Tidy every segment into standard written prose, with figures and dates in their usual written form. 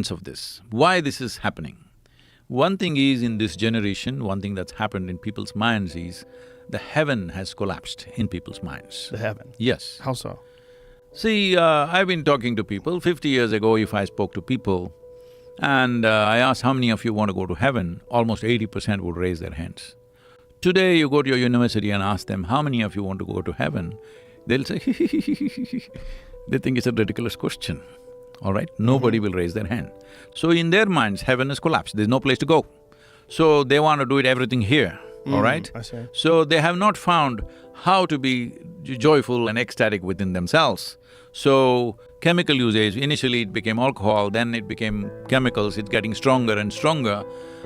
relevance of this, why this is happening. One thing is, in this generation, one thing that's happened in people's minds is the heaven has collapsed in people's minds. The heaven? Yes. How so? See, I've been talking to people. 50 years ago, if I spoke to people and I asked how many of you want to go to heaven, almost 80% would raise their hands. Today, you go to your university and ask them, how many of you want to go to heaven? They'll say, they think it's a ridiculous question, all right? Nobody will raise their hand. So in their minds, heaven has collapsed, there's no place to go. So they want to do it everything here, all right? I see. So they have not found how to be joyful and ecstatic within themselves. So chemical usage, initially it became alcohol, then it became chemicals, it's getting stronger and stronger.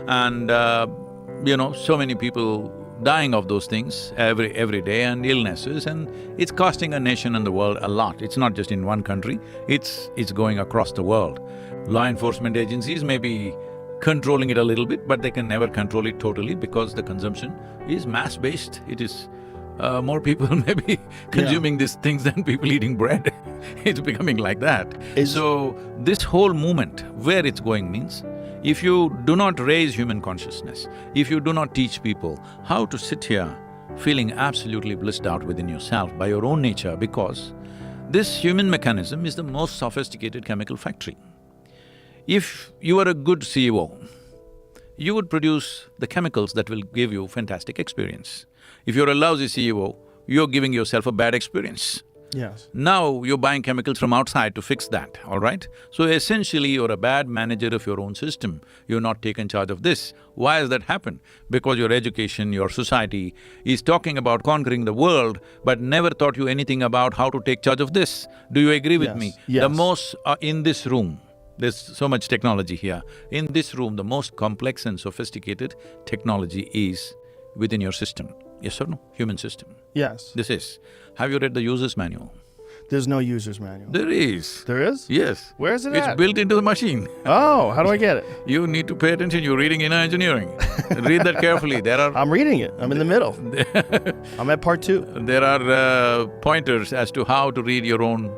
And so many people dying of those things every day, and illnesses, and it's costing a nation and the world a lot. It's not just in one country, it's going across the world. Law enforcement agencies may be controlling it a little bit, but they can never control it totally because the consumption is mass-based. It is… more people may be consuming these things than people eating bread. It's becoming like that. So, this whole movement, where it's going means, if you do not raise human consciousness, if you do not teach people how to sit here feeling absolutely blissed out within yourself by your own nature, because this human mechanism is the most sophisticated chemical factory. If you are a good CEO, you would produce the chemicals that will give you fantastic experience. If you're a lousy CEO, you're giving yourself a bad experience. Yes. Now you're buying chemicals from outside to fix that, all right? So essentially, you're a bad manager of your own system. You're not taken charge of this. Why has that happened? Because your education, your society is talking about conquering the world, but never taught you anything about how to take charge of this. Do you agree with me? Yes. The most… in this room, there's so much technology here. In this room, the most complex and sophisticated technology is within your system. Yes or no? Human system. Yes. This is… Have you read the user's manual? There's no user's manual. There is. There is? Yes. Where is it It's at? built into the machine. Oh, how do I get it? You need to pay attention, you're reading inner engineering. Read that carefully, there are… I'm reading it, I'm in the middle. I'm at part 2. There are pointers as to how to read your own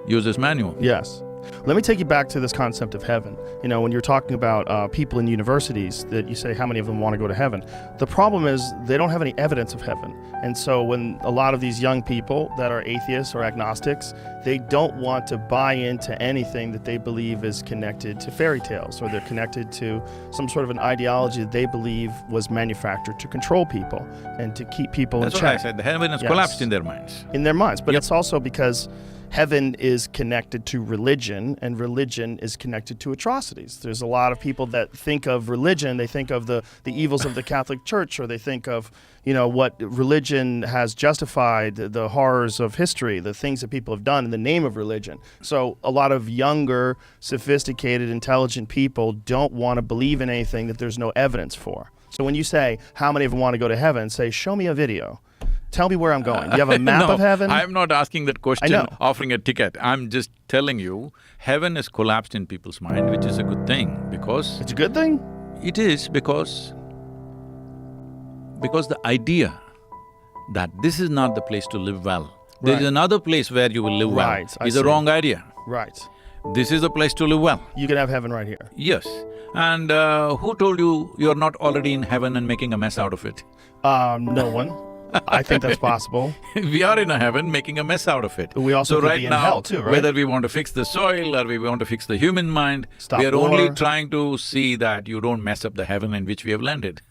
user's manual. Yes. Let me take you back to this concept of heaven. You know, when you're talking about people in universities, that you say how many of them want to go to heaven. The problem is they don't have any evidence of heaven. And so when a lot of these young people that are atheists or agnostics, they don't want to buy into anything that they believe is connected to fairy tales, or they're connected to some sort of an ideology that they believe was manufactured to control people and to keep people in check. That's what I said, the heaven has collapsed in their minds. In their minds, but it's also because heaven is connected to religion, and religion is connected to atrocities. There's a lot of people that think of religion, they think of the evils of the Catholic Church, or they think of, what religion has justified, the horrors of history, the things that people have done in the name of religion. So a lot of younger, sophisticated, intelligent people don't want to believe in anything that there's no evidence for. So when you say, how many of them want to go to heaven, say, show me a video. Tell me where I'm going. Do you have a map of heaven? I'm not asking that question, offering a ticket. I'm just telling you, heaven has collapsed in people's mind, which is a good thing, because… It's a good thing? It is because the idea that this is not the place to live well, there is another place where you will live well, is a wrong idea. Right. This is the place to live well. You can have heaven right here. Yes. And who told you you're not already in heaven and making a mess out of it? No one. I think that's possible. We are in a heaven making a mess out of it. We also could be in hell too, right? Whether we want to fix the soil or we want to fix the human mind, we are only trying to see that you don't mess up the heaven in which we have landed.